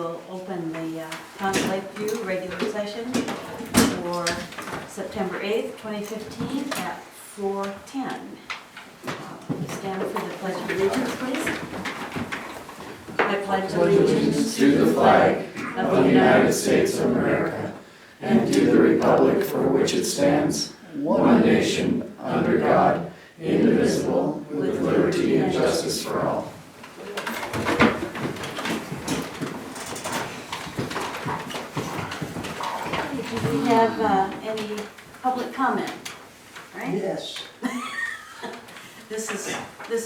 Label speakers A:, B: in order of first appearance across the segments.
A: will open the Town of Lakeview regular session for September 8th, 2015 at 4:10. Stand for the Pledge of Allegiance, please. I pledge allegiance
B: to the flag of the United States of America and to the republic for which it stands, one nation, under God, indivisible, with liberty and justice for all.
A: Do we have any public comment? Right?
C: Yes.
A: This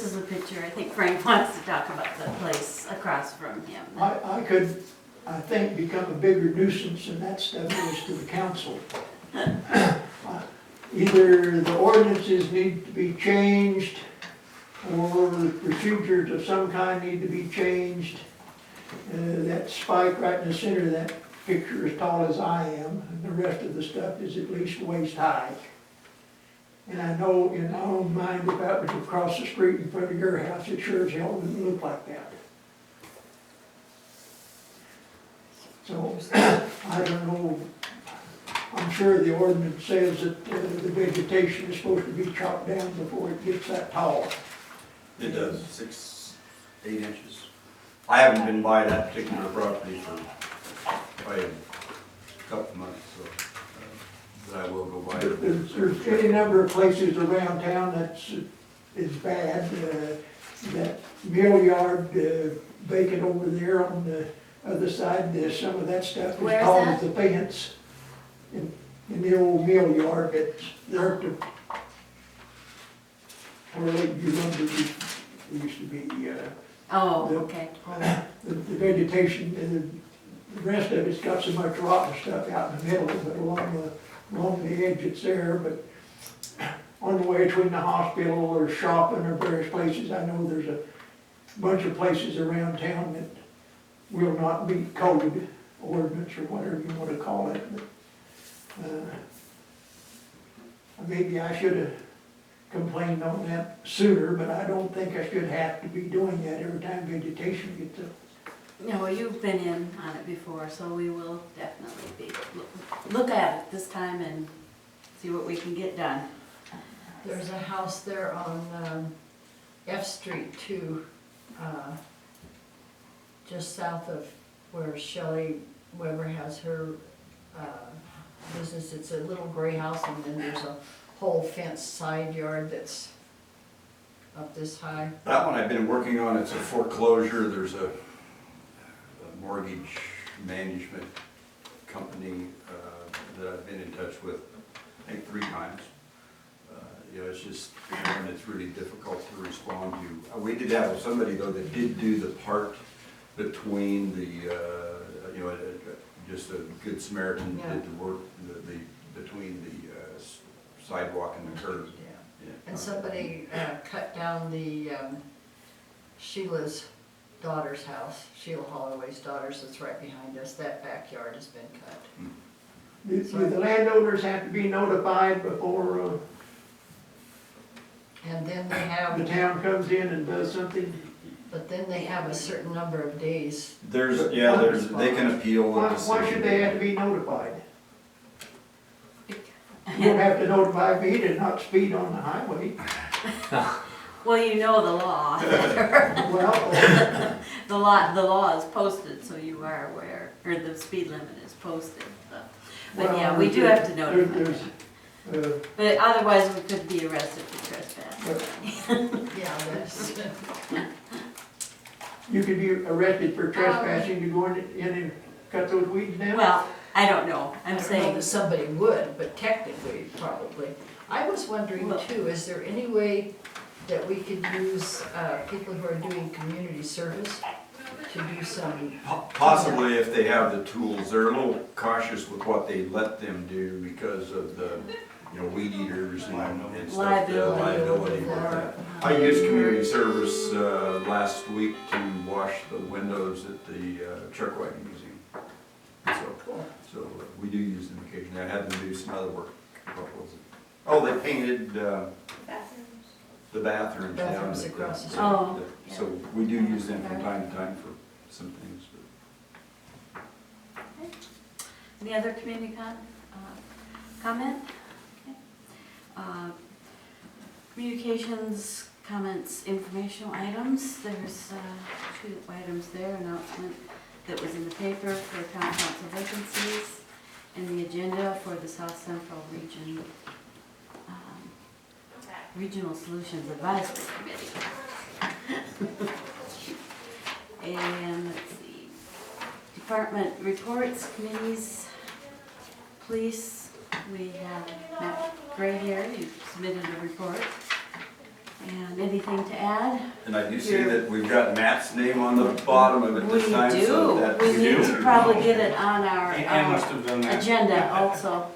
A: is a picture. I think Frank wants to talk about the place across from him.
C: I could, I think, become a bigger nuisance and that stuff is to the council. Either the ordinances need to be changed or the procedures of some kind need to be changed. That spike right in the center of that picture as tall as I am, and the rest of the stuff is at least waist high. And I know in my own mind, if that was across the street in front of your house, it sure as hell wouldn't look like that. So, I don't know, I'm sure the ordinance says that the vegetation is supposed to be chopped down before it gets that tall.
D: It does, 8 inches. I haven't been by that particular property for probably a couple of months, so, but I will go by it.
C: There's any number of places around town that's bad. That mill yard vacant over there on the other side, some of that stuff is
A: Where's
C: tall
A: that?
C: as the fence. In the old mill yard, that's there at the, where Lakeview Lumber used to be.
A: Oh, okay.
C: The vegetation, the rest of it's got so much rotten stuff out in the middle, but along the edge it's there, but on the way between the hospital or shopping or various places, I know there's a bunch of places around town that will not meet code ordinance or whatever you want to call it. But, maybe I should have complained on that sooner, but I don't think I should have to be doing that every time vegetation gets up.
A: No, you've been in on it before, so we will definitely look at it this time and see what we can get done.
E: There's a house there on F Street too, just south of where Shelley Weber has her business. It's a little gray house, and then there's a whole fenced side yard that's up this high.
D: That one I've been working on, it's a foreclosure, there's a mortgage management company that I've been in touch with, I think 3 times. You know, it's just, and it's really difficult to respond to. We did have somebody though that did do the part between the, you know, just a good Samaritan did the work, between the sidewalk and the curb.
E: Yeah. And somebody cut down the Sheila's daughter's house, Sheila Holloway's daughter's, that's right behind us. That backyard has been cut.
C: Do the landowners have to be notified before
E: And then they have,
C: the town comes in and does something?
E: but then they have a certain number of days.
D: They can appeal the decision.
C: Why should they have to be notified? You don't have to notify me to not speed on the highway.
A: Well, you know the law.
C: Well,
A: The law is posted, so you are aware, or the speed limit is posted. But yeah, we do have to notify. But otherwise, we could be arrested for trespassing.
E: Yeah, that's,
C: you could be arrested for trespassing to go in and cut those weeds down?
A: Well, I don't know.
E: I
A: I'm
E: don't know
A: saying,
E: that somebody would, but technically, probably. I was wondering too, is there any way that we could use people who are doing community service to do some?
D: Possibly if they have the tools. They're a little cautious with what they let them do because of the, you know, weed eaters and stuff, liability with that. I used community service last week to wash the windows at the Chuck Wagon Museum. So we do use them occasionally. I had them do some other work. What was it? Oh, they painted the bathrooms down
E: Bathrooms
D: at
E: across the street.
A: Oh,
D: So we do use them from time to time for some things.
A: Any other community comment? Okay. Communications, comments, informational items. There's 2 items there. Announcement that was in the paper for town council vacancies and the agenda for the South Central Region Regional Solutions Advisory Committee. And let's see, department reports, committees, police. We have Matt Gray here. You submitted a report. And anything to add?
D: And I do see that we've got Matt's name on the bottom of it this time, so that.
A: We need to probably get it on our
B: Ann must have done that.
A: agenda also.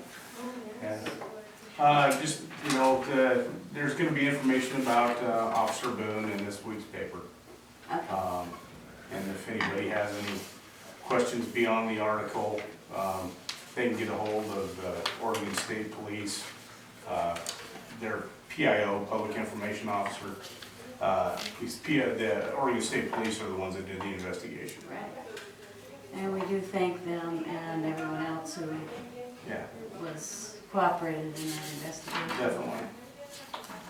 B: Yeah. Just, you know, there's gonna be information about Officer Boone in this week's paper.
A: Okay.
B: And if anybody has any questions beyond the article, they can get a hold of Oregon State Police, their PIO, Public Information Officer. The Oregon State Police are the ones that did the investigation.
A: Right. And we do thank them and everyone else who
B: Yeah,
A: was cooperated in that investigation.
B: definitely.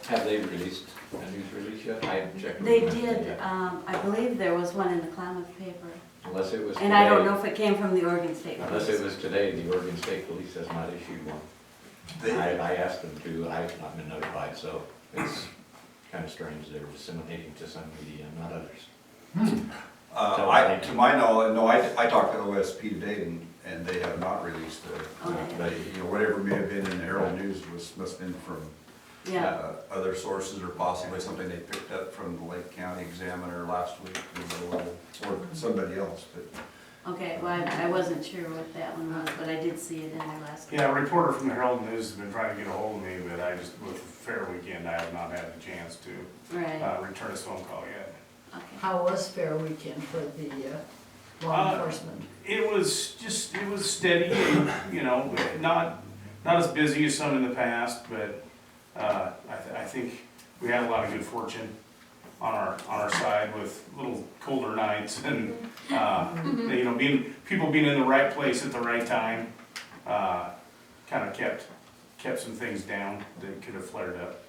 F: Have they released a news release yet? I haven't checked.
A: They did, I believe there was one in the Klamath paper.
F: Unless it was today.
A: And I don't know if it came from the Oregon State
F: Unless
A: Police.
F: it was today, the Oregon State Police has not issued one. I asked them to, I've not been notified, so it's kind of strange they're disseminating to some media, not others.
D: To my knowledge, no, I talked to OSP today and they have not released
A: Okay.
D: whatever may have been in the Herald News must have been from
A: Yeah,
D: other sources or possibly something they picked up from the Lake County Examiner last week or somebody else, but.
A: okay, well, I wasn't sure what that one was, but I did see it in there last week.
B: Yeah, a reporter from the Herald News has been trying to get a hold of me, but with Fair Weekend, I have not had the chance to
A: Right,
B: return his phone call yet.
A: okay.
E: How was Fair Weekend for the law enforcement?
B: It was steady and, you know, not as busy as some in the past, but I think we had a lot of good fortune on our side with little colder nights and, you know, people being in the right place at the right time, kind of kept some things down that could have flared up.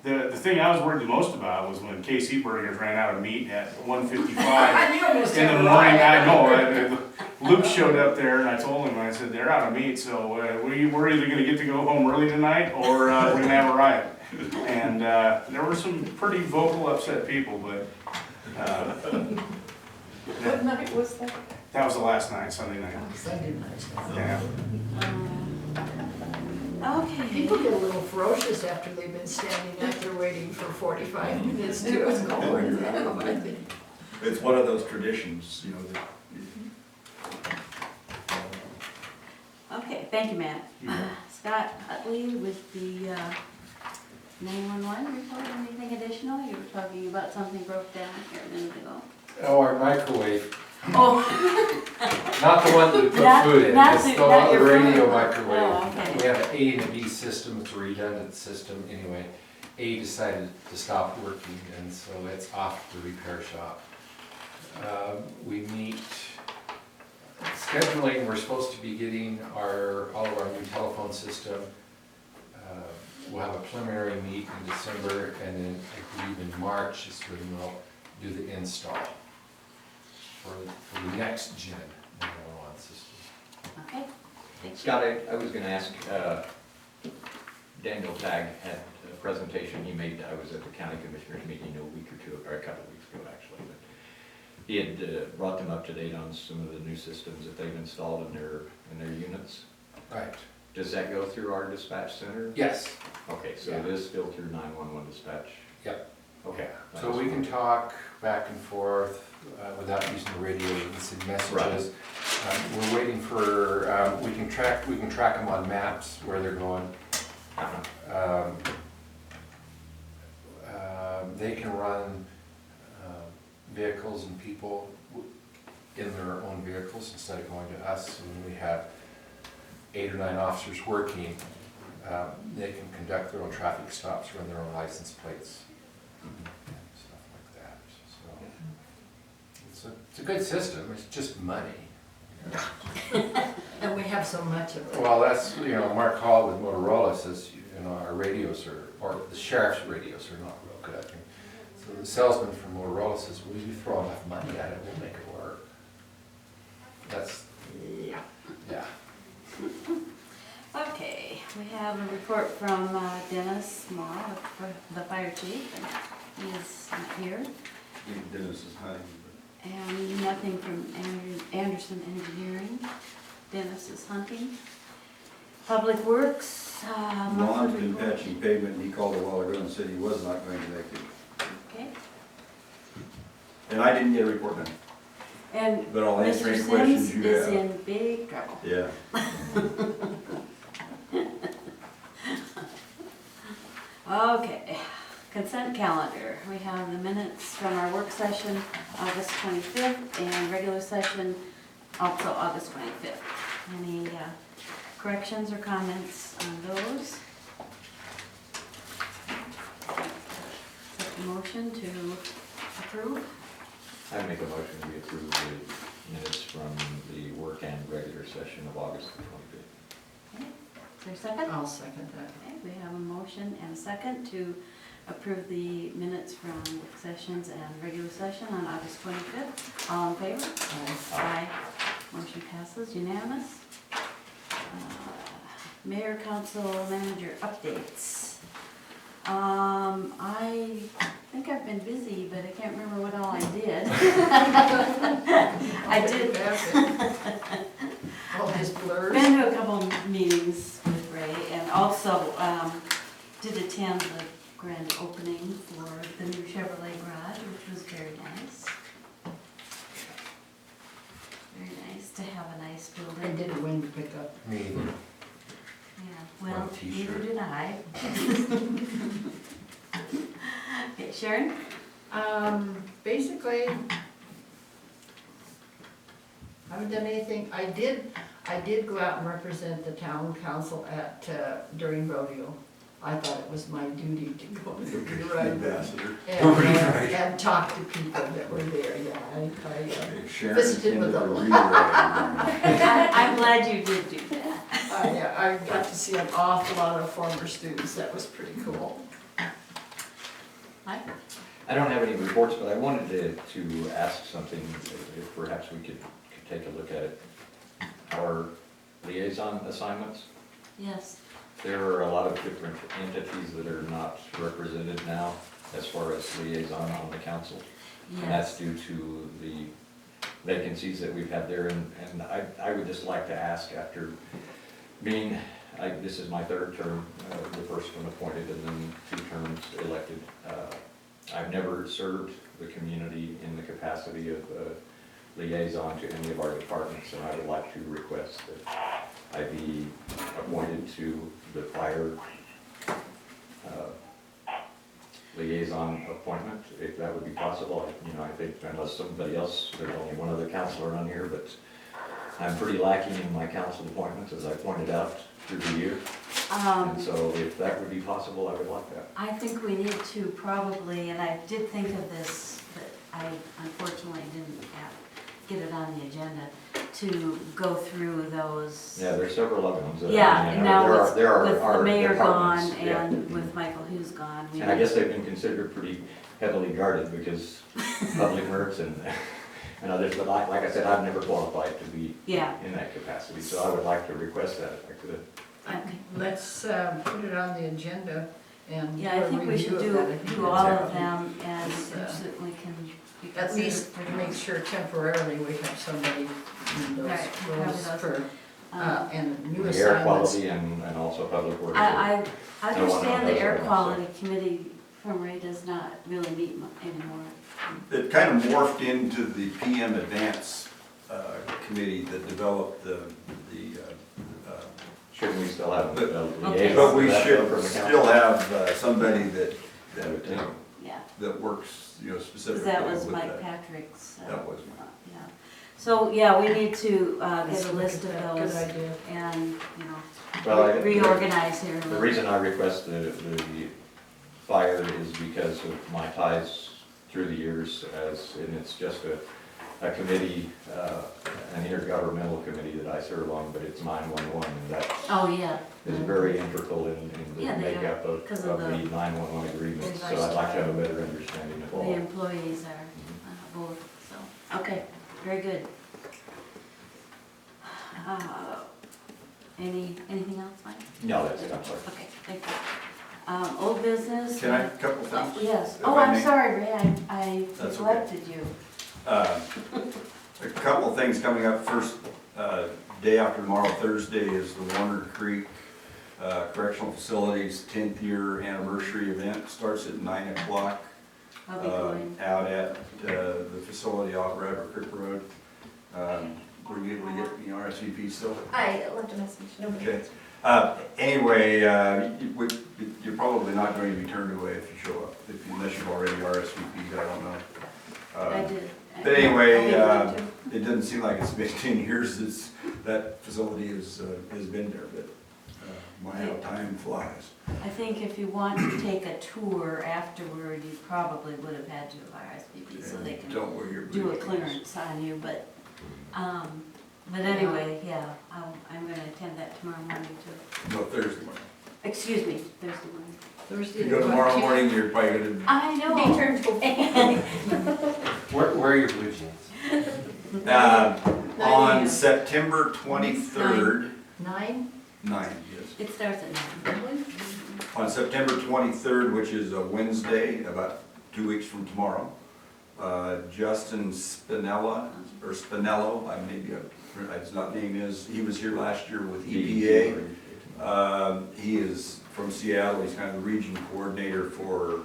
B: The thing I was worried the most about was when KC Burgers ran out of meat at 1:55 in the morning. I know, Luke showed up there and I told him, I said, they're out of meat, so we're either gonna get to go home early tonight or we're gonna have a riot. And there were some pretty vocal, upset people, but
E: What night was that?
B: that was the last night, Sunday night.
E: Sunday night.
B: Yeah.
A: Okay.
E: People get a little ferocious after they've been standing out there waiting for 45 minutes to go over to them, I think.
D: It's one of those traditions, you know, that.
A: Okay, thank you, Matt.
B: You bet.
A: Scott Utley with the 911 report, anything additional? You were talking about something broke down here a minute ago.
G: Oh, our microwave,
A: Oh,
G: not the one that we put
A: Not-
G: food in,
A: not
G: it's
A: the-
G: the
A: not your
G: radio
A: food.
G: microwave.
A: Oh, okay.
G: We have an A and a B system, it's a redundant system anyway. A decided to stop working, and so it's off to the repair shop. We meet, scheduling, we're supposed to be getting all of our new telephone system. We'll have a preliminary meet in December, and then I believe in March is when we'll do the install for the next gen 911 system.
A: okay. Thank you.
F: Scott, I was gonna ask, Daniel Tagg had a presentation he made, I was at the county commissioners meeting a week or two, or a couple of weeks ago actually, but he had brought them up to date on some of the new systems that they've installed in their units.
G: Right.
F: Does that go through our dispatch center?
G: Yes.
F: Okay, so
G: Yeah.
F: it is still through 911 dispatch?
G: Yep.
F: Okay.
G: So we can talk back and forth without using the radio, we can send messages. We're waiting for, we can track them on maps where they're going. They can run vehicles and people in their own vehicles instead of going to us. And we have 8 or 9 officers working. They can conduct their own traffic stops, run their own license plates, stuff like that. So it's a good system. It's just money.
E: And we have so much of it.
G: Well, that's, Mark Hall with Motorola says, our radios or the sheriff's radios are not real good. So the salesman from Motorola says, well, if you throw enough money at it, we'll make it work. That's, yeah.
A: Okay, we have a report from Dennis Morrow, the fire chief, and he is not here.
D: Dennis is hiding.
A: And nothing from Anderson Engineering. Dennis is hunting. Public Works,
D: Lon's
A: monthly
D: been
A: report.
D: patching pavement, and he called a while ago and said he was not going to make it.
A: Okay,
D: And I didn't get a report back,
A: and
D: but I'll answer
A: Mr.
D: any
A: Sims
D: questions you
A: is
D: have.
A: in big trouble.
D: Yeah.
A: Okay, consent calendar. We have the minutes from our work session, August 25th, and regular session, also August 25th. Any corrections or comments on those? Take a motion to approve.
F: I make a motion we approve the minutes from the work and regular session of August the 25th.
A: Okay, is there a second?
E: I'll second that.
A: Okay, we have a motion and a second to approve the minutes from work sessions and regular session on August 25th. All in favor? Aye. Motion passes unanimous. Mayor, council, manager updates. I think I've been busy, but I can't remember what all I did. I did.
E: All his blurs.
A: Been to a couple meetings with Ray, and also did attend the grand opening for the new Chevrolet garage, which was very nice. Very nice to have a nice
E: I
A: building.
E: did a wind pickup.
G: Me,
A: Yeah, well,
G: On a t-shirt.
A: neither did I. Okay, Sharon?
E: Basically, haven't done anything. I did go out and represent the town council at, during rodeo. I thought it was my duty to go to the rodeo
D: Ambassador.
E: and talk to people that were there, yeah. I
D: Sharon
E: Visited with
D: attended a
E: them.
D: relay.
A: I'm glad you did do that.
E: I got to see an awful lot of former students. That was pretty cool.
A: Mike?
F: I don't have any reports, but I wanted to ask something, if perhaps we could take a look at it. Our liaison assignments,
A: Yes.
F: there are a lot of different entities that are not represented now as far as liaison on the council. And that's
A: Yes.
F: due to the vacancies that we've had there, and I would just like to ask, after being, this is my third term, the first one appointed and then 2 terms elected. I've never served the community in the capacity of liaison to any of our departments, and I would like to request that I be appointed to the fire liaison appointment, if that would be possible. I think unless somebody else, there's only one other counselor on here, but I'm pretty lacking in my council appointments, as I pointed out through the year. And so if that would be possible, I would like that.
A: I think we need to probably, and I did think of this, but I unfortunately didn't get it on the agenda, to go through those.
F: Yeah, there's several other ones.
A: Yeah, and now with
F: our
A: the mayor gone
F: departments, yeah.
A: and with Michael Hughes gone. we
F: And I
A: need-
F: guess they've been considered pretty heavily guarded because public works and others, but like I said, I've never qualified to be
A: Yeah,
F: in that capacity, so I would like to request that if I could.
A: okay.
E: Let's put it on the agenda and.
A: Yeah, I
E: do a
A: think we should
E: review
A: do
E: of that. I think
A: all
E: that's
A: of them, and
E: It's,
A: certainly can be
E: At
A: considered
E: least
A: for
E: make sure temporarily we have somebody in those
A: Right,
E: roles
A: those.
E: for, and new
F: The air
E: assignments.
F: quality and also public works.
A: I
F: No one
A: understand the
F: does
A: air
F: that,
A: quality committee from Ray does not really meet anymore.
D: It kind of morphed into the PM Advance committee that developed the
F: Shouldn't we still have
D: But-
F: a
A: Okay.
F: liaison?
D: but we
F: for that
D: should
F: from the council?
D: still have somebody that,
F: I would think.
A: Yeah,
D: that works,
A: because
D: specifically
A: that was
D: with
A: Mike
D: that.
A: Patrick's.
D: That was
A: Yeah. So, yeah, we need to
E: Let's
A: get a
E: look
A: list
E: at
A: of
E: that.
A: those
E: Good idea.
A: and,
F: Well,
A: reorganize here. a
F: The
A: little.
F: reason I request the fire is because of my ties through the years and it's just a a committee, an intergovernmental committee that I serve on, but it's 911, and that
A: Oh, yeah.
F: is very integral in
A: Yeah,
F: the
A: they
F: makeup of
A: 'cause
F: the
A: of the
F: 911 agreement.
A: advice
F: So I'd like to have a
A: line.
F: better understanding of
A: The
F: all.
A: employees are both, so, okay, very good. Anything else, Mike?
F: No, that's it, I'm sorry.
A: Okay, thank you. Old business?
D: Can I, a couple
A: Oh,
D: things?
A: yes.
D: If
A: Oh,
D: I
A: I'm
D: may?
A: sorry, Ray, I
D: That's okay.
A: neglected you.
D: A couple of things coming up. First, day after tomorrow, Thursday, is the Warner Creek Correctional Facility's 10th year anniversary event. Starts at 9 o'clock.
A: I'll be going.
D: Out at the facility off Rabbit Creek Road. Were you able to get the RSVP still?
H: I left a message, nobody
D: Okay.
H: answered.
D: Anyway, you're probably not going to be turned away if you show up, unless you've already RSVP'd, I don't know.
A: I did.
D: But anyway,
A: I'll be going too.
D: it doesn't seem like it's been 10 years since that facility has been there, but my, how time flies.
A: I think if you want to take a tour afterward, you probably would have had to RSVP so they can
D: Don't wear your
A: do a
D: boots.
A: clearance on you, but anyway, yeah, I'm gonna attend that tomorrow morning too.
D: No, Thursday morning.
A: Excuse me, Thursday morning.
E: Thursday.
D: If you go tomorrow morning, you're probably gonna,
A: I
H: Be
A: know.
H: turned to
G: Where are your blue jeans?
D: on September 23rd,
E: 9?
D: 9, yes.
A: It starts at 9.
D: On September 23rd, which is a Wednesday, about 2 weeks from tomorrow, Justin Spinella, or Spinello, his name is, he was here last year with EPA. He is from Seattle. He's kind of the region coordinator for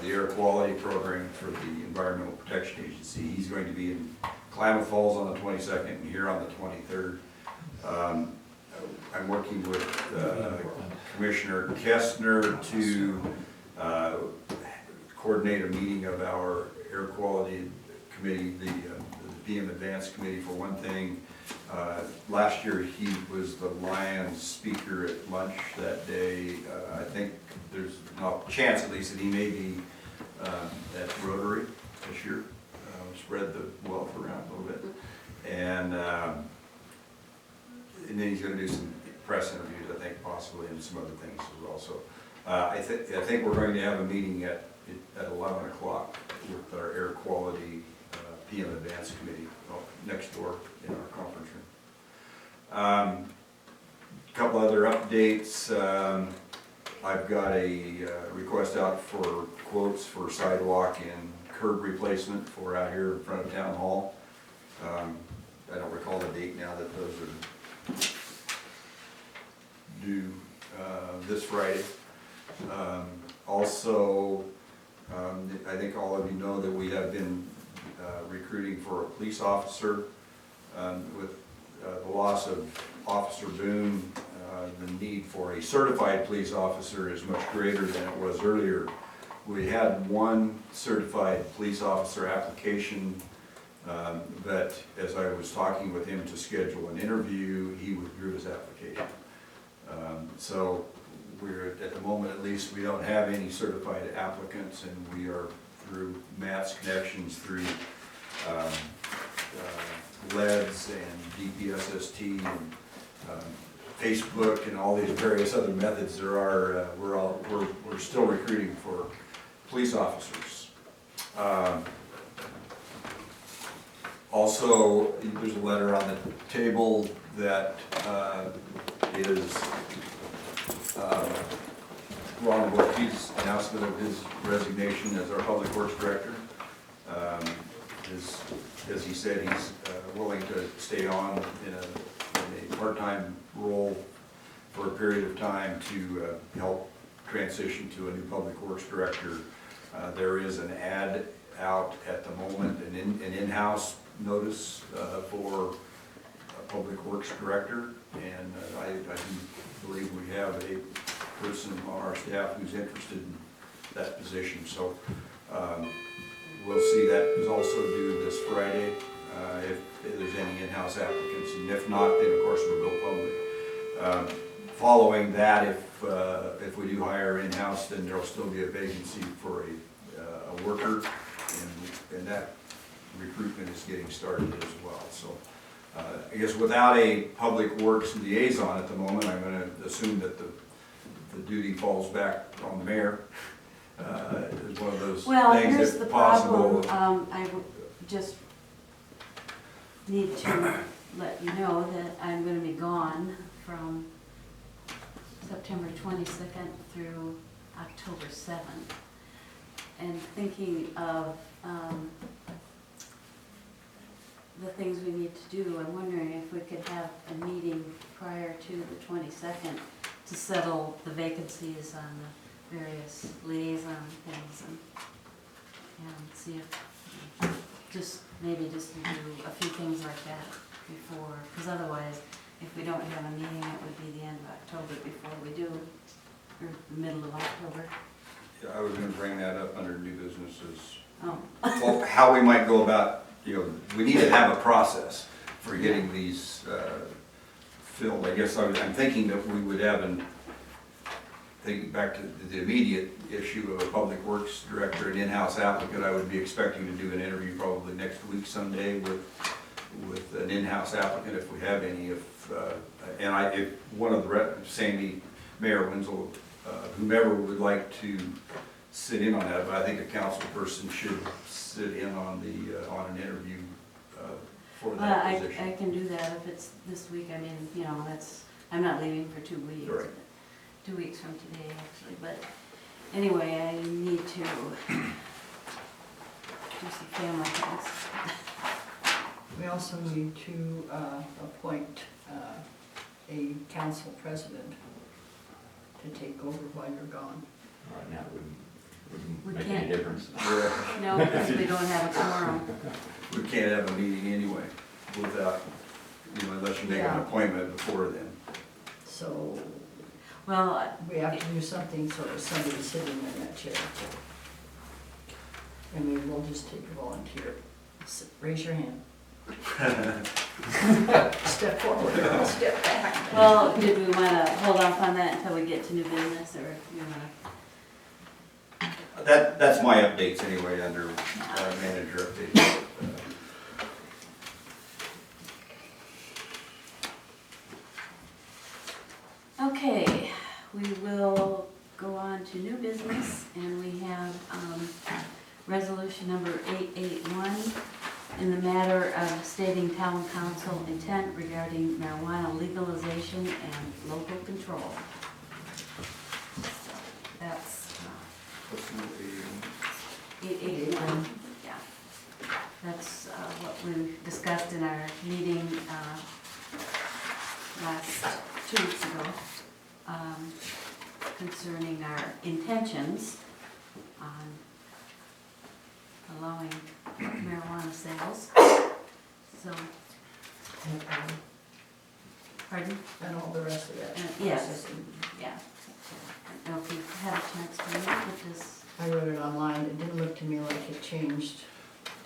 D: the air quality program for the Environmental Protection Agency. He's going to be in Klamath Falls on the 22nd and here on the 23rd. I'm working with Commissioner Kestner to coordinate a meeting of our air quality committee, the PM Advanced Committee for one thing. Last year he was the Lions speaker at lunch that day. I think there's a chance at least that he may be at Rotary this year. Spread the wealth around a little bit. And then he's going to do some press interviews, I think, possibly, and some other things as well. So I think we're going to have a meeting at 11 o'clock with our air quality PM Advanced Committee next door in our conference room. Couple other updates. I've got a request out for quotes for sidewalk and curb replacement for out here in front of Town Hall. I don't recall the date now that those are due this Friday. Also, I think all of you know that we have been recruiting for a police officer. With the loss of Officer Boone, the need for a certified police officer is much greater than it was earlier. We had one certified police officer application, but as I was talking with him to schedule an interview, he withdrew his application. So we're, at the moment at least, we don't have any certified applicants, and we are through Matt's connections through LEDs and DPSST and Facebook and all these various other methods there are. We're still recruiting for police officers. Also, there's a letter on the table that is Ron Wilkie's announcement of his resignation as our Public Works Director. As he said, he's willing to stay on in a part-time role for a period of time to help transition to a new Public Works Director. There is an ad out at the moment, an in-house notice for a Public Works Director, and I do believe we have a person on our staff who's interested in that position. So we'll see. That is also due this Friday if there's any in-house applicants, and if not, then of course we'll go public. Following that, if we do hire in-house, then there'll still be a vacancy for a worker, and that recruitment is getting started as well. So I guess without a public works liaison at the moment, I'm going to assume that the duty falls back on the mayor. It's one of those
A: Well,
D: things
A: here's the
D: that possible.
A: problem, I just need to let you know that I'm gonna be gone from September 22nd through October 7th. And thinking of the things we need to do, I'm wondering if we could have a meeting prior to the 22nd to settle the vacancies on the various liaison things and see if, maybe just do a few things like that before, because otherwise, if we don't have a meeting, it would be the end of October before we do, or the middle of October.
D: Yeah, I was going to bring that up under new businesses.
A: Oh,
D: Well, how we might go about, we need to have a process for getting these filled. I guess I'm thinking that we would have thinking back to the immediate issue of a public works director, an in-house applicant, I would be expecting to do an interview probably next week someday with an in-house applicant if we have any. If one of the Sandy, Mayor Winslow, whomever would like to sit in on that, but I think a council person should sit in on an interview for that position.
A: I can do that if it's this week. I mean, I'm not leaving for 2 weeks.
D: Right.
A: 2 weeks from today, actually, but anyway, I need to do some family things.
E: We also need to appoint a council president to take over while you're gone.
F: Right now, it
A: We
F: wouldn't make
A: can't.
F: any difference.
D: Yeah.
A: No, because we don't have a quorum.
D: We can't have a meeting anyway without, unless you make an
E: Yeah.
D: appointment before then.
E: So
A: Well,
E: we have to do something so there's somebody sitting in that chair. And maybe we'll just take a volunteer. Raise your hand. Step forward, or I'll step back.
A: well, did we want to hold off on that until we get to new business, or if you want to?
D: That's my updates anyway, under manager updates.
A: Okay, we will go on to new business, and we have resolution number 881 in the matter of stating town council intent regarding marijuana legalization and local control. So that's
D: What's the
A: 881, yeah. That's what we discussed in our meeting last 2 weeks ago, concerning our intentions on allowing marijuana sales. So, pardon?
E: And all the rest of that.
A: Yes,
E: processing.
A: yeah. I don't know if you've had a chance to look at this.
E: I wrote it online, it didn't look to me like it changed.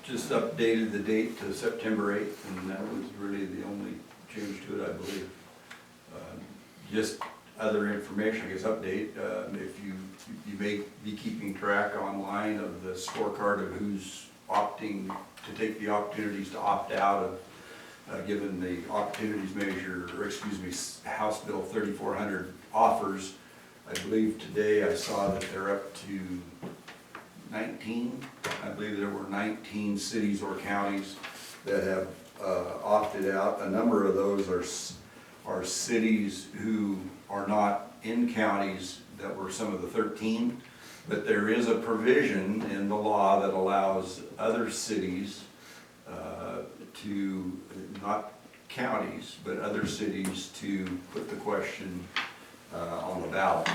D: Just updated the date to September 8th, and that was really the only change to it, I believe. Just other information, I guess, update, if you may be keeping track online of the scorecard of who's opting to take the opportunities to opt out of, given the opportunities measure, or excuse me, House Bill 3400 offers. I believe today I saw that they're up to 19. I believe there were 19 cities or counties that have opted out. A number of those are cities who are not in counties that were some of the 13, but there is a provision in the law that allows other cities to, not counties, but other cities to put the question on the ballot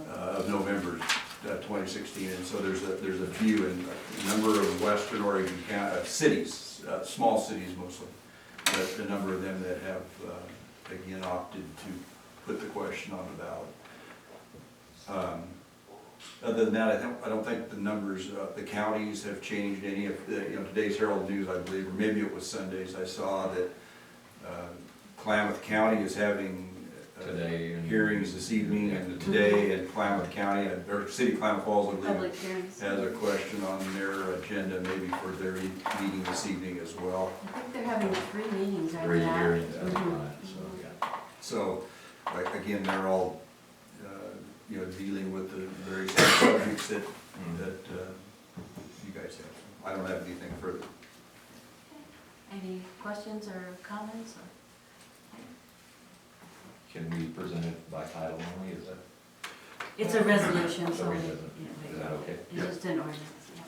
D: of November 2016. And so there's a few, and a number of Western Oregon cities, small cities mostly, but a number of them that have again opted to put the question on the ballot. Other than that, I don't think the numbers, the counties have changed any of the, today's Herald News, I believe, or maybe it was Sundays, I saw that Klamath County is having
F: Today and.
D: hearings this evening and today in Klamath County, or City of Klamath Falls, I believe,
A: Public hearings.
D: has a question on their agenda, maybe for their meeting this evening as well.
A: I think they're having 3 meetings right now.
F: 3 hearings, that's
A: Mhm.
F: right, so, yeah.
D: So, like, again, they're all, dealing with the various subjects that you guys have. I don't have anything further.
A: Any questions or comments?
F: Can we present it by title only, is that,
A: It's a resolution, so.
F: Sorry,
A: we-
F: is that okay?
A: It's just an ordinance.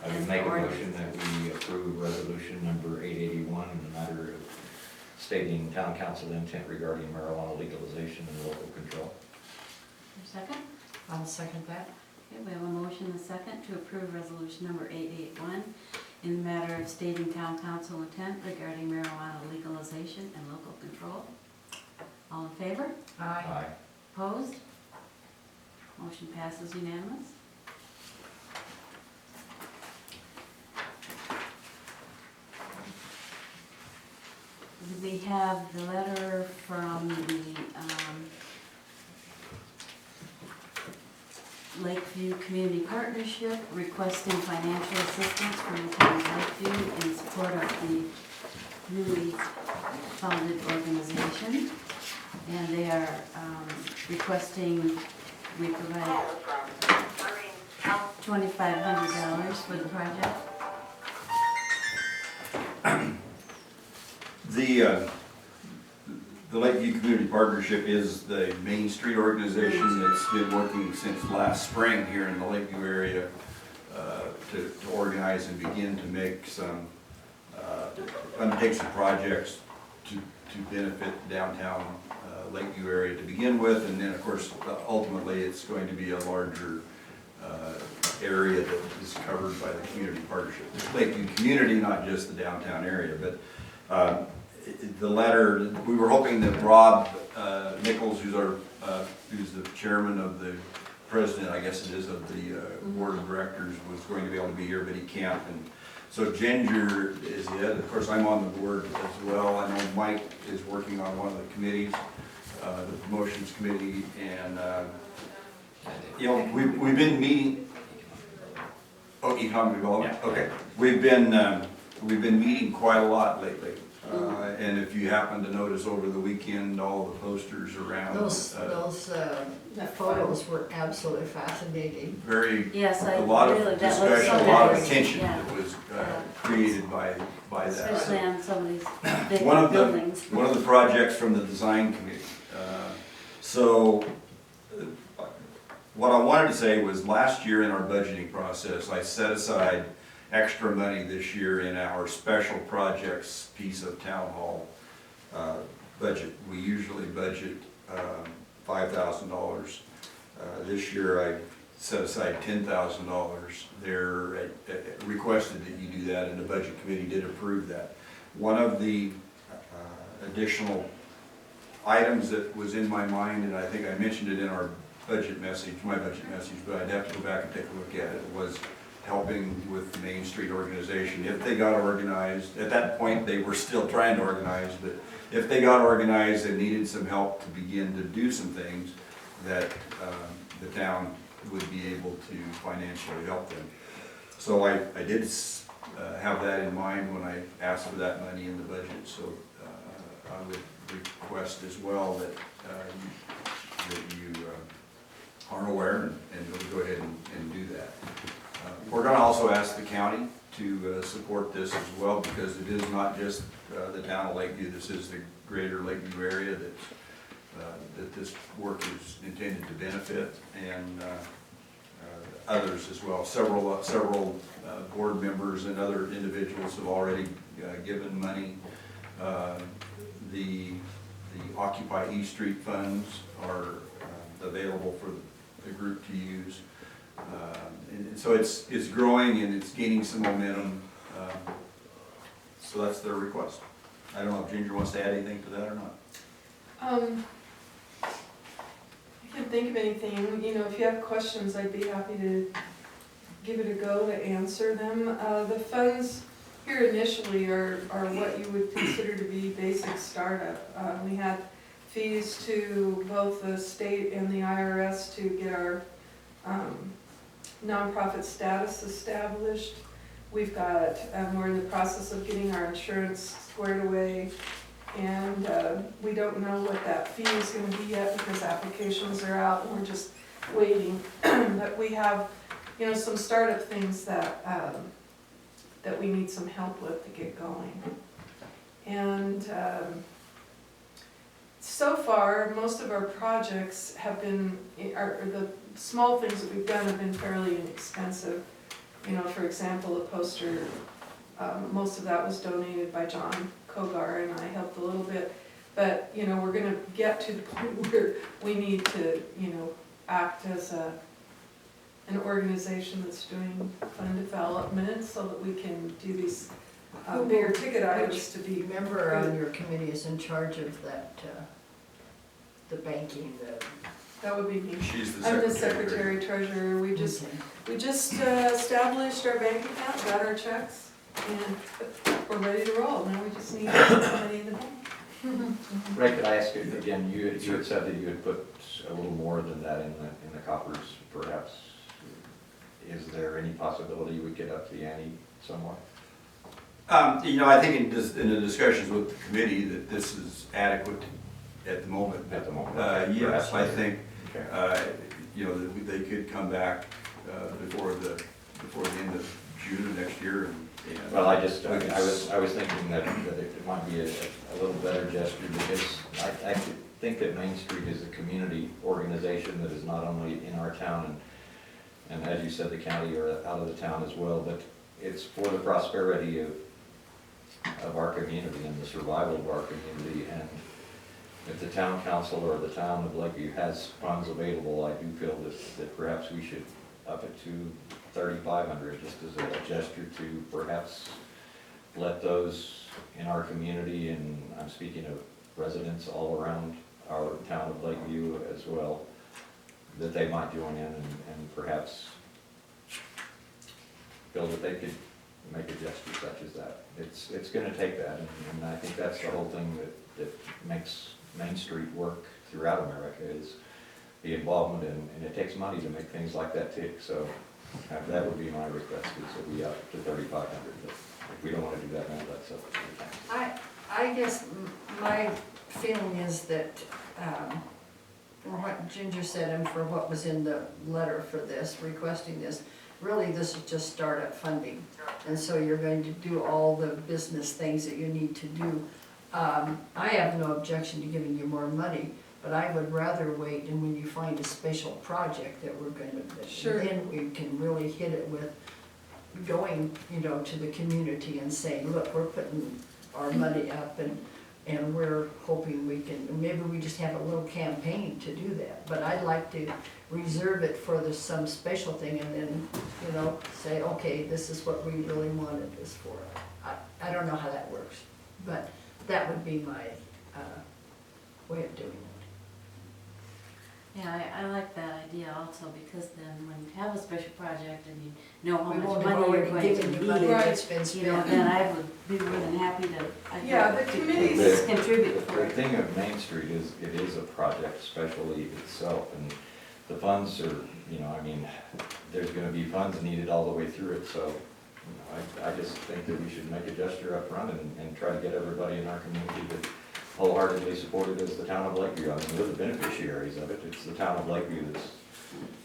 F: I would make a motion that we approve resolution number 881 in the matter of stating town council intent regarding marijuana legalization and local control.
A: Second?
E: I'll second that.
A: Okay, we have a motion and a second to approve resolution number 881 in the matter of stating town council intent regarding marijuana legalization and local control. All in favor?
E: Aye.
A: Opposed? Motion passes unanimous. We have the letter from the Lakeview Community Partnership requesting financial assistance from the town of Lakeview in support of the newly founded organization. And they are requesting we provide $2,500 for the project.
D: The Lakeview Community Partnership is the Main Street organization that's been working since last spring here in the Lakeview area to organize and begin to make some, undertake some projects to benefit downtown Lakeview area to begin with, and then of course ultimately it's going to be a larger area that is covered by the community partnership. The Lakeview community, not just the downtown area, but the letter, we were hoping that Rob Nichols, who's the chairman of the president, I guess it is, of the board of directors, was going to be able to be here, but he can't. And so Ginger is it. Of course, I'm on the board as well. I know Mike is working on one of the committees, the promotions committee, and we've been meeting. Oh, economic development.
F: Yeah.
D: Okay, we've been meeting quite a lot lately. And if you happen to notice over the weekend, all the posters around.
E: Those photos were absolutely fascinating.
D: Very,
A: Yes,
D: a lot of
A: that looks so
D: discussion, a lot of
A: nice.
D: attention
A: Yeah.
D: that was created by that.
A: Especially on some of these
D: One
A: big
D: of
A: buildings.
D: One of the projects from the design committee. So what I wanted to say was last year in our budgeting process, I set aside extra money this year in our special projects piece of town hall budget. We usually budget $5,000. This year I set aside $10,000. They're requested that you do that, and the budget committee did approve that. One of the additional items that was in my mind, and I think I mentioned it in our budget message, my budget message, but I'd have to go back and take a look at it, was helping with the Main Street organization. If they got organized, at that point they were still trying to organize, but if they got organized and needed some help to begin to do some things, that the town would be able to financially help them. So I did have that in mind when I asked for that money in the budget, so I would request as well that you are aware and go ahead and do that. We're going to also ask the county to support this as well, because it is not just the town of Lakeview. This is the greater Lakeview area that this work is intended to benefit, and others as well. Several board members and other individuals have already given money. The Occupy East Street funds are available for the group to use. And so it's growing and it's gaining some momentum. So that's their request. I don't know if Ginger wants to add anything to that or not.
H: I can't think of anything. If you have questions, I'd be happy to give it a go to answer them. The funds here initially are what you would consider to be basic startup. We had fees to both the state and the IRS to get our nonprofit status established. We've got, we're in the process of getting our insurance squared away, and we don't know what that fee is gonna be yet because applications are out and we're just waiting. But we have, you know, some startup things that, that we need some help with to get going. And so far, most of our projects have been, the small things that we've done have been fairly inexpensive. You know, for example, a poster, most of that was donated by John Kogar, and I helped a little bit. But, you know, we're gonna get to the point where we need to, you know, act as an organization that's doing fund development so that we can do these bigger ticket items to be.
E: Member on your committee is in charge of that, the banking,
H: That would be me.
D: She's the
H: I'm the
D: secretary.
H: secretary treasurer. We just
E: okay.
H: established our bank account, got our checks, and we're ready to roll. Now we just need money in the bank.
F: Ray, could I ask you again, you had said that you had put a little more than that in the coffers, perhaps. Is there any possibility we get up the ante somewhat?
D: You know, I think in the discussions with the committee that this is adequate at the moment.
F: At the moment?
D: Yes, I think,
F: Okay.
D: you know, that they could come back before the end of June of next year and.
F: Well, I was thinking that it might be a little better gesture because I think that Main Street is a community organization that is not only in our town and as you said, the county or out of the town as well, but it's for the prosperity of our community and the survival of our community. And if the town council or the town of Lakeview has funds available, I do feel that perhaps we should up it to $3,500, just as a gesture to perhaps let those in our community, and I'm speaking of residents all around our town of Lakeview as well, that they might join in and perhaps feel that they could make a gesture such as that. It's gonna take that, and I think that's the whole thing that makes Main Street work throughout America is the involvement, and it takes money to make things like that tick, so that would be my request, is that we up to $3,500, but if we don't wanna do that now, that's up to the town.
E: I guess my feeling is that, for what Ginger said and for what was in the letter for this, requesting this, really this is just startup funding. And so you're going to do all the business things that you need to do. I have no objection to giving you more money, but I would rather wait, and when you find a special project that we're going to,
H: Sure.
E: then we can really hit it with going, you know, to the community and saying, look, we're putting our money up and we're hoping we can, maybe we just have a little campaign to do that. But I'd like to reserve it for some special thing and then, you know, say, okay, this is what we really wanted this for. I don't know how that works, but that would be my way of doing it.
A: Yeah, I like that idea also, because then when you have a special project and you know how
E: We
A: much
E: won't have
A: money you're
E: already
A: going to
E: given you money
A: need,
E: that's been
A: you know,
E: spent.
A: then I would be more than happy to,
H: Yeah, the committees-
A: just contribute for
F: The
A: it.
F: thing of Main Street is, it is a project especially itself, and the funds are, you know, I mean, there's gonna be funds needed all the way through it, so, you know, I just think that we should make a gesture up front and try to get everybody in our community to wholeheartedly support it as the town of Lakeview. I mean, we're the beneficiaries of it. It's the town of Lakeview that's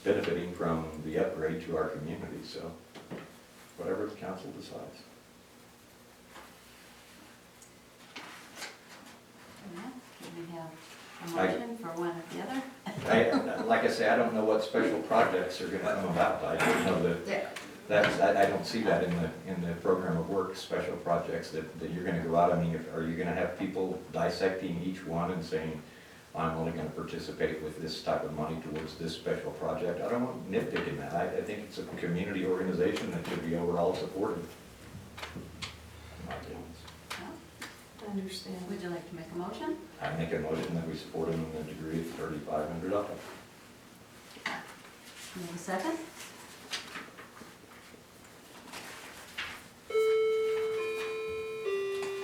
F: benefiting from the upgrade to our community, so whatever the council decides.
A: Do we have a motion for one or the other?
F: Like I say, I don't know what special projects are gonna come about. I don't know that, I don't see that in the program of work, special projects that you're gonna go out. I mean, are you gonna have people dissecting each one and saying, I'm only gonna participate with this type of money towards this special project? I don't want nitpicking that. I think it's a community organization that should be overall supported. In my feelings.
H: I understand.
A: Would you like to make a motion?
F: I make a motion that we support him in the degree of $3,500.
A: You have a second?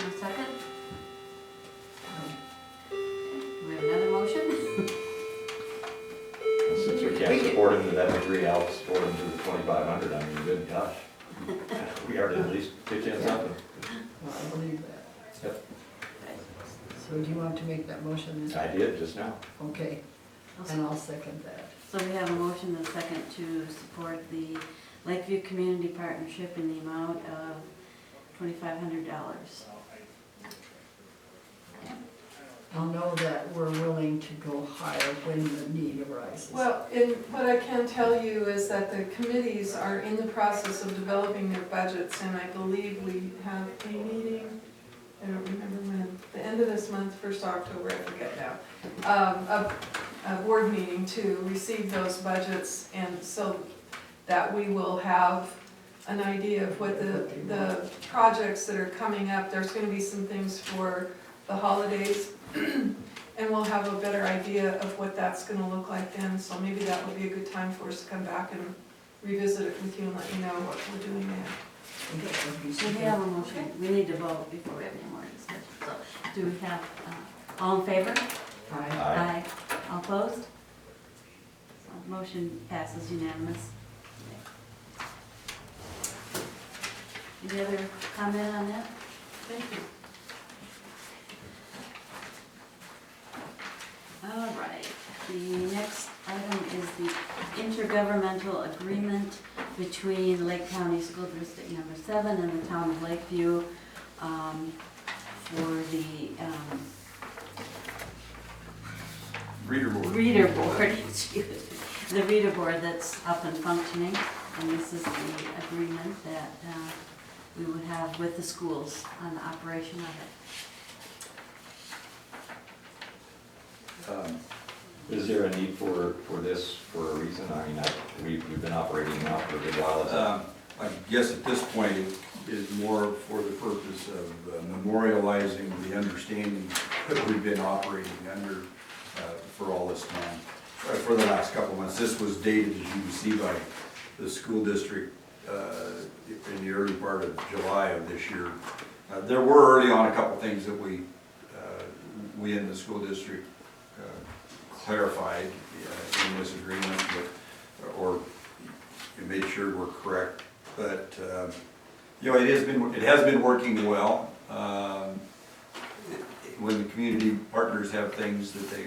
A: No second? Do we have another
F: Since we can't support him to that degree, I'll support him to the 2,500. I mean, good gosh. We ought to at least pitch in something.
E: Well, I believe that.
F: Yep.
E: So do you want to make that motion then?
F: I did just now.
E: Okay, and I'll second that.
A: So we have a motion and a second to support the Lakeview Community Partnership in the amount of $2,500.
E: I'll know that we're willing to go higher when the need arises.
H: Well, what I can tell you is that the committees are in the process of developing their budgets, and I believe we have a meeting, I don't remember when, the end of this month, 1st October, I forget now, a board meeting to receive those budgets, and so that we will have an idea of what the projects that are coming up. There's gonna be some things for the holidays, and we'll have a better idea of what that's gonna look like then, so maybe that would be a good time for us to come back and revisit it with you and let you know what we're doing there.
A: So we have a motion, we need to vote before we have any more discussion. So do we have, all in favor?
E: Aye.
F: Aye.
A: All opposed? So motion passes unanimous. Any other comment on that?
H: Thank you.
A: All right, the next item is the intergovernmental agreement between Lake County School District Number 7 and the Town of Lakeview for the
D: Reader board.
A: reader board, excuse me, the reader board that's up and functioning. And this is the agreement that we would have with the schools on the operation of it.
F: Is there a need for this for a reason? I mean, we've been operating now for a good while.
D: I guess at this point, it is more for the purpose of memorializing the understanding that we've been operating under for all this time, for the last couple of months. This was dated, as you can see, by the school district in the early part of July of this year. There were early on a couple things that we in the school district clarified in this agreement, or made sure we're correct. But you know, it has been working well. When the community partners have things that they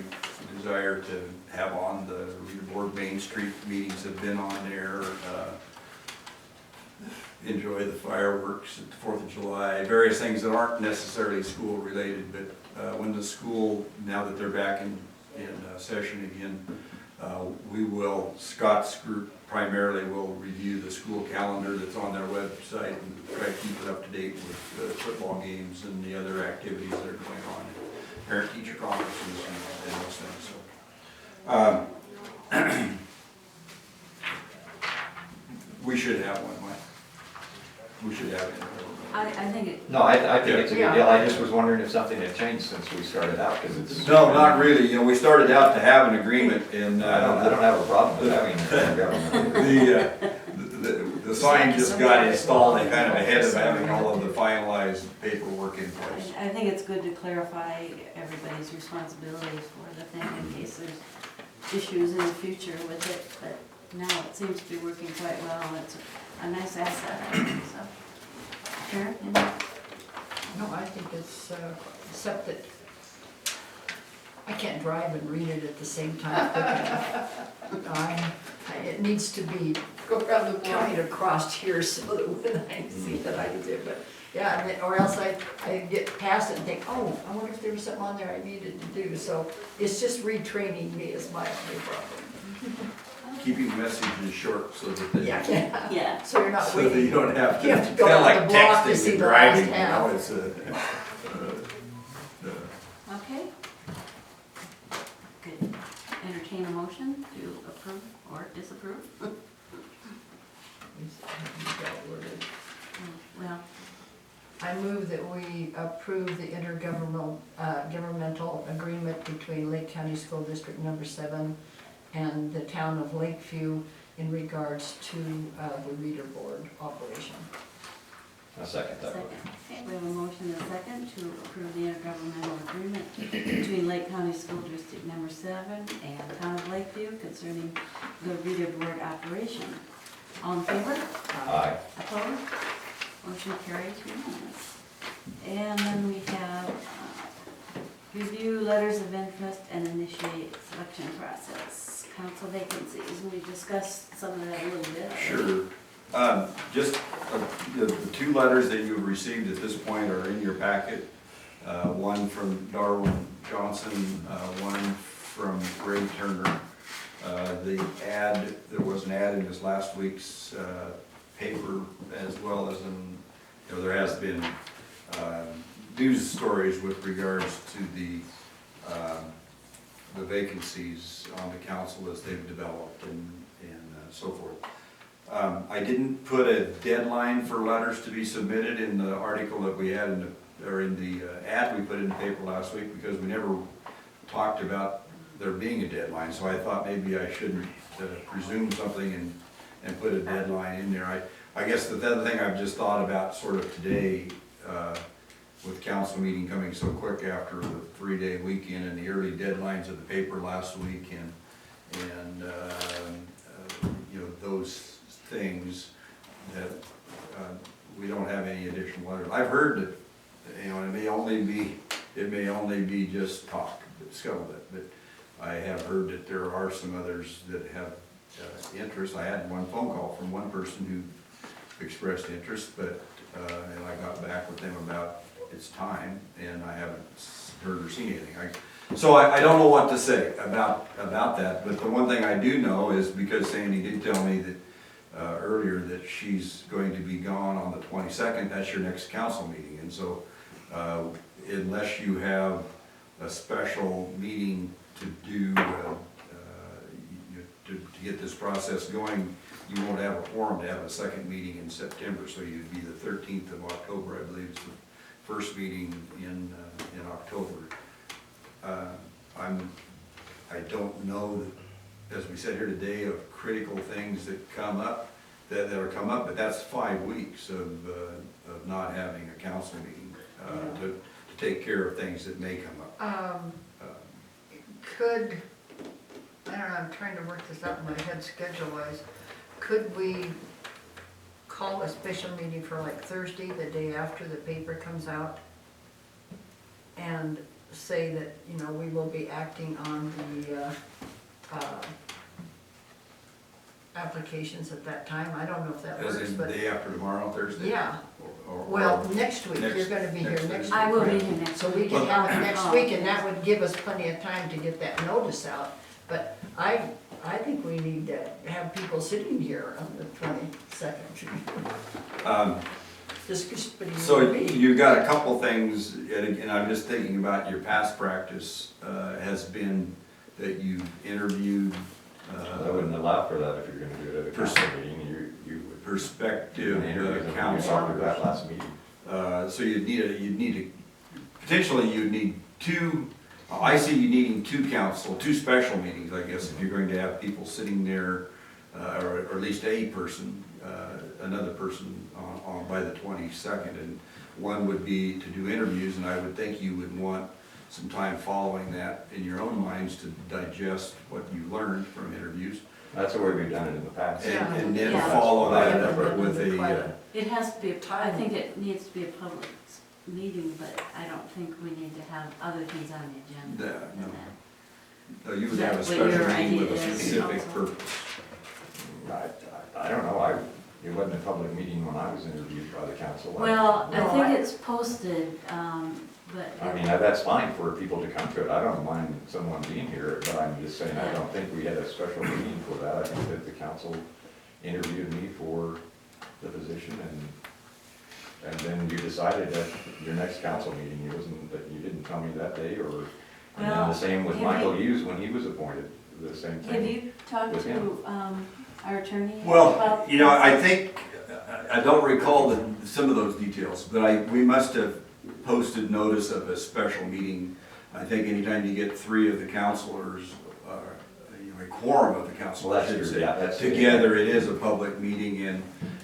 D: desire to have on the reader board, Main Street meetings have been on there. Enjoy the fireworks at the 4th of July, various things that aren't necessarily school related, but when the school, now that they're back in session again, Scott's group primarily will review the school calendar that's on their website and try to keep it up to date with the football games and the other activities that are going on, parent-teacher conferences and those things. So, we should have one, Mike. We should have it.
A: I think it,
F: No, I think it's a good deal. I just was wondering if something had changed since we started out, because it's.
D: No, not really. You know, we started out to have an agreement, and
F: I don't have a problem with having a government.
D: the sign just got installed and kind of ahead of having all of the finalized paperwork in place.
A: I think it's good to clarify everybody's responsibilities for the thing in case there's issues in the future with it, but now it seems to be working quite well, and it's a nice asset, I think, so. Karen, any?
E: No, I think it's, except that I can't drive and read it at the same time. It needs to be
H: Go around the block.
E: counted across here so that when I see that I can do it, but, yeah, and then- or else I get past it and think, oh, I wonder if there was something on there I needed to do, so it's just retraining me is my only problem.
D: Keeping messages short so that they,
E: Yeah,
A: Yeah,
E: so you're not
D: so that you
E: waiting.
D: don't have to,
E: You have to
D: it's
E: go
D: kind of
E: out
D: like
E: the block to
D: texting
E: see
D: and
E: the
D: driving,
E: last
D: you know,
E: half.
D: it's
A: okay. Good. Entertain a motion to approve or disapprove? Well,
E: I move that we approve the intergovernmental agreement between Lake County School District Number 7 and the town of Lakeview in regards to the reader board operation.
F: I'll second that.
A: Second. Okay, we have a motion and a second to approve the intergovernmental agreement between Lake County School District Number 7 and Town of Lakeview concerning the reader board operation. All in favor?
F: Aye.
A: Opposed? Motion carries unanimous. And then we have review letters of interest and initiate selection process. Council vacancies, we discussed some of that a little bit.
D: Sure. Just the two letters that you've received at this point are in your packet. One from Darwin Johnson, one from Ray Turner. There was an ad in this last week's paper, as well as there has been news stories with regards to the vacancies on the council as they've developed and so forth. I didn't put a deadline for letters to be submitted in the article that we had in the ad we put in the paper last week, because we never talked about there being a deadline, so I thought maybe I shouldn't presume something and put a deadline in there. I guess the other thing I've just thought about sort of today, with council meeting coming so quick after the 3-day weekend and the early deadlines of the paper last week and those things, that we don't have any additional letters. I've heard that, it may only be just talk, scuttlebutt, but I have heard that there are some others that have interest. I had one phone call from one person who expressed interest, but and I got back with them about its time, and I haven't heard or seen anything. So I don't know what to say about that, but the one thing I do know is, because Sandy did tell me that earlier that she's going to be gone on the 22nd, that's your next council meeting, and so unless you have a special meeting to do, to get this process going, you won't have a quorum to have a second meeting in September, so you'd be the 13th of October, I believe, is the first meeting in October. I don't know, as we said here today, of critical things that come up, that are come up, but that's 5 weeks of not having a council meeting to take care of things that may come up.
E: I don't know, I'm trying to work this out in my head schedule-wise. Could we call a special meeting for like Thursday, the day after the paper comes out, and say that, we will be acting on the applications at that time? I don't know if that
D: As
E: works,
D: in
E: but,
D: the day after tomorrow, Thursday?
E: yeah.
D: Or-
E: Well, next week,
D: next-
E: you're gonna be here
D: next
E: next
D: week.
E: week.
A: I will be
E: right?
A: here next
E: So we
A: week.
E: can have it next
A: Oh.
E: week, and that would give us plenty of time to get that notice out. But I think we need to have people sitting here on the 22nd. Just between you
D: So
E: and me.
D: you got a couple things, and I'm just thinking about your past practice has been that you've interviewed
F: I wouldn't allow for that if you're gonna do it at a council meeting, you would.
D: prospective
F: We talked
D: council.
F: about that last meeting.
D: So you'd need potentially you'd need two, I see you needing two special meetings, I guess, if you're going to have people sitting there, or at least a person, another person by the 22nd. And one would be to do interviews, and I would think you would want some time following that in your own minds to digest what you learned from interviews.
F: That's the way we've done it in the past.
D: And then
A: Yeah.
D: follow that
E: Yeah.
D: up with
A: It has to be, I think it needs to be a public meeting, but I don't think we need to have other things on the agenda
D: No,
A: than
D: no.
A: that.
D: No, you would have a
A: That's what
D: special
A: your
D: meeting with a
A: idea is
D: specific
A: also.
D: purpose.
F: I don't know, it wasn't a public meeting when I was interviewed by the council.
A: Well, I
E: No,
A: think it's posted, but.
F: I mean, that's fine for people to come to it, I don't mind someone being here, but I'm just saying, I don't think we had a special meeting for that. I think that the council interviewed me for the position, and then you decided at your next council meeting, you didn't tell me that day, and then
A: Well,
F: the same with
A: have
F: Michael
A: you-
F: Hughes when he was appointed, the same thing.
A: Have you talked
F: with
A: to
F: him.
A: our attorney?
D: Well,
A: about
D: I
A: this?
D: think, I don't recall some of those details, but we must have posted notice of a special meeting. I think anytime you get 3 of the councilors, a quorum of the council,
F: Well,
D: I
F: that's
D: should
F: true,
D: say,
F: yeah, that's true.
D: together, it is a public meeting,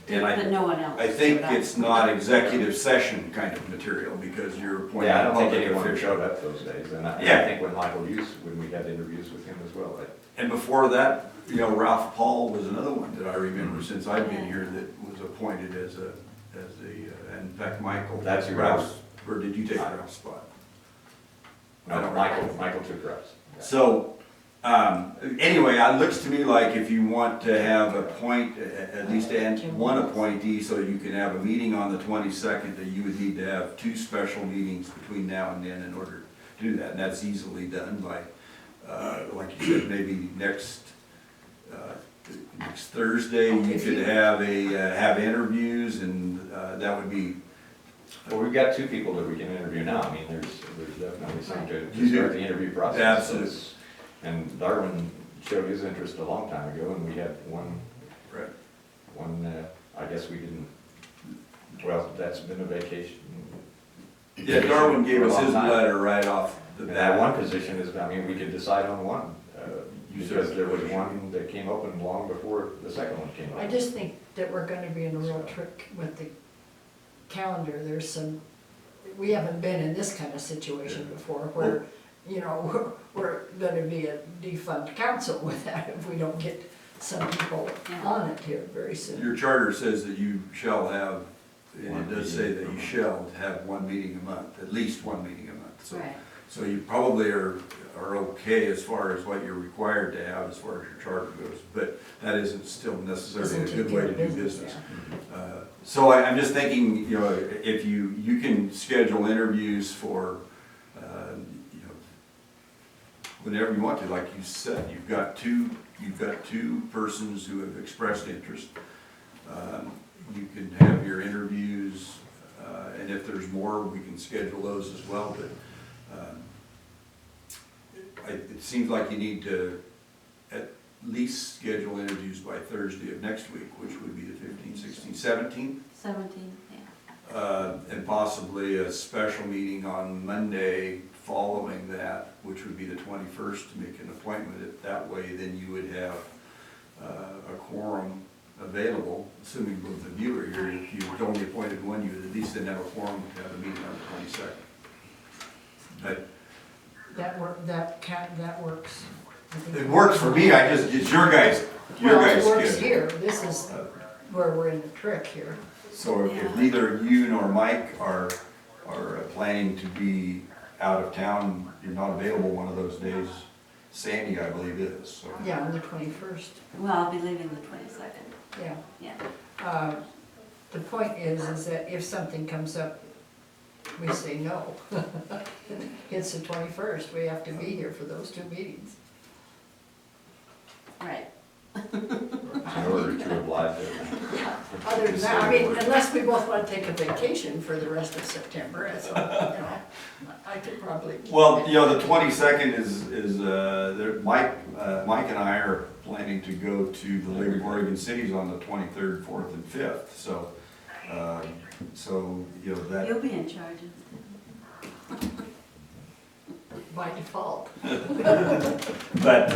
D: And
A: but no one else.
D: I think
A: showed up.
D: it's not executive session kind of material, because you're appointing
F: Yeah, I
D: a
F: don't think
D: public
F: anyone
D: official.
F: showed up those days, and I
D: Yeah.
F: think when when we had interviews with him as well,
D: And before that, you know, Ralph Paul was another one that I remember since I've been
A: Yeah.
D: here that was appointed as a, in fact, Michael.
F: That's who
D: Ralph's, or did you take Ralph's spot? I don't
F: Michael took reps.
D: So, anyway, it looks to me like if you want to have at least one appointee, so you can have a meeting on the 22nd, that you would need to have 2 special meetings between now and then in order to do that. And that's easily done by, like you said, maybe next Thursday, you could have interviews, and that would be.
F: Well, we've got 2 people that we can interview now. I mean, there's definitely some to
D: You do.
F: start the interview process.
D: Absolutely.
F: So it's- And Darwin showed his interest a long time ago, and we had one, I guess we didn't, well, that's been a vacation.
D: Yeah, Darwin gave
F: For a
D: us
F: long
D: his
F: time.
D: letter right off the
F: And that one
D: bat.
F: position is, I mean, we could decide on one, because there was one that came open long before the second one came
E: I
F: open.
E: just think that we're gonna be in a real trick with the calendar. There's some, we haven't been in this kind of situation before where, you know, we're gonna be a defunct council with that if we don't get some people on it here very soon.
D: Your charter says that you shall have, and
F: One
D: it does say that you shall have 1 meeting a month, at least 1 meeting a month. So,
A: Right.
D: so you probably are okay as far as what you're required to have as far as your charter goes, but that isn't still necessarily a
E: Doesn't
D: good
E: take
D: way
E: care
D: to
E: of
D: do
E: business,
D: business.
E: yeah.
D: So I'm just thinking, you know, if you can schedule interviews for, you know, whenever you want to, like you said, you've got two persons who have expressed interest. You can have your interviews, and if there's more, we can schedule those as well, but it seems like you need to at least schedule interviews by Thursday of next week, which would be the 15th, 16th, 17th.
A: 17, yeah.
D: And possibly a special meeting on Monday following that, which would be the 21st, to make an appointment. That way, then you would have a quorum available, assuming both of you are here. If you'd only appointed one, you would at least then have a quorum to have a meeting on the 22nd. But
E: That works. I think.
D: it works for me, it's your guys'
E: Well, it works
D: schedule.
E: here. This is where we're in the trick here.
D: So if neither you nor Mike are planning to be out of town, you're not available one of those days, Sandy, I believe, is, so.
E: Yeah, on the 21st,
A: Well, I'll be leaving the 22nd,
E: yeah.
A: yeah.
E: The point is that if something comes up, we say no. It's the 21st, we have to be here for those 2 meetings.
A: Right.
F: In order to oblige it.
E: Other than that, I mean, unless we both want to take a vacation for the rest of September, so, you know, I could probably.
D: Well, you know, the 22nd Mike and I are planning to go to the League of Oregon Cities on the 23rd, 4th, and 5th, so, you know, that.
A: You'll be in charge of
E: By default.
D: But,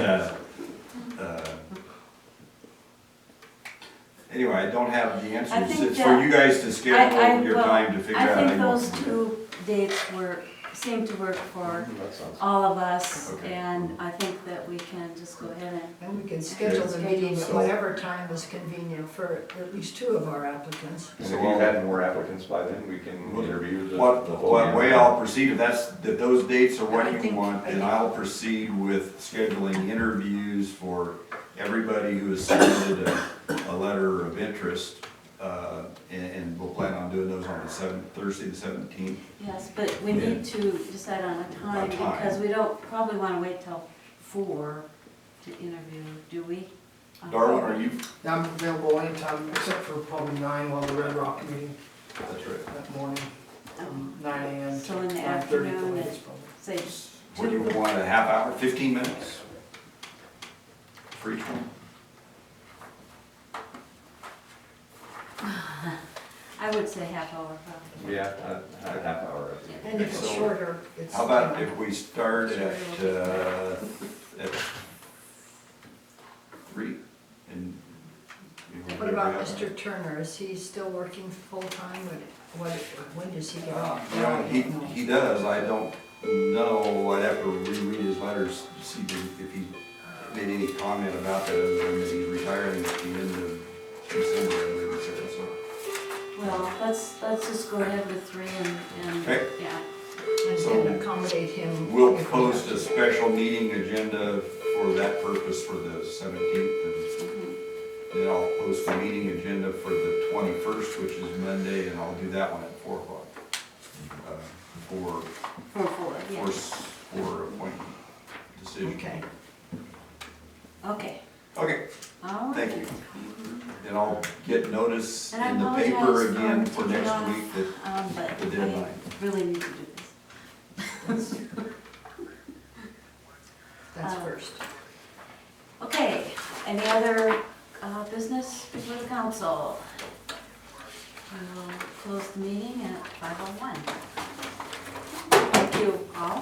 D: anyway, I don't have the
A: I
D: answers.
A: think
D: It's for you guys to schedule your time to figure out.
A: I
D: how
A: think
D: you want
A: those
D: to do it.
A: 2 dates seem to work for
F: That sounds.
A: all of us,
D: Okay.
A: and I think that we can just go ahead
E: And we can schedule the meeting at
D: So-
E: whatever time is convenient for at least 2 of our applicants.
F: And if you've had more applicants by then, we can interview the
D: What
F: full
D: way
F: gamut.
D: I'll proceed, if those dates are
E: I
D: what you
E: think-
D: want,
E: I
D: then
E: think-
D: I'll proceed with scheduling interviews for everybody who has submitted a letter of interest. And we'll plan on doing those on the Thursday, the 17th.
A: Yes, but we need to decide on a time,
D: A time.
A: because we don't probably want to wait till 4 to interview, do we?
D: Darwin, are you?
B: I'm available anytime, except for probably 9 while the Red Rock meeting
D: That's right.
B: that morning, from 9 AM to
A: So in the
B: 5:30
A: afternoon
B: the
A: at-
B: latest probably.
A: Say,
D: What do you want, a half hour, 15 minutes? For each one?
A: I would say half hour probably.
F: Yeah, a half hour.
E: And if it's
D: So,
E: shorter, it's.
D: How about if we start at 3? And you know,
E: What about
D: Yeah.
E: Mr. Turner? Is he still working full-time? When does he get off?
D: You know, he does, I don't know, I'd have to reread his letters to see if he made any comment about that, other than that he's retiring at the end of December, I believe he said, so.
A: Well, let's just go ahead with 3 and,
D: Okay.
A: yeah.
E: And
D: So,
E: then accommodate him.
D: We'll
E: if he
D: post
E: has
D: a
E: to.
D: special meeting agenda for that purpose for the 17th, and
A: Mhm.
D: then I'll post a meeting agenda for the 21st, which is Monday, and I'll do that one at 4 o'clock. For
A: yes.
D: for appointment decision.
E: Okay.
A: Okay,
D: Okay,
A: all right.
D: thank you. And I'll get notice
A: And I
D: in the paper
A: apologize
D: again
A: for
D: for
A: taking
D: next
A: off,
D: week that
A: but
D: the
A: I
D: deadline.
A: really need to do this.
E: That's first.
A: Okay, any other business before the council? We'll close the meeting at 5:01. Thank you all.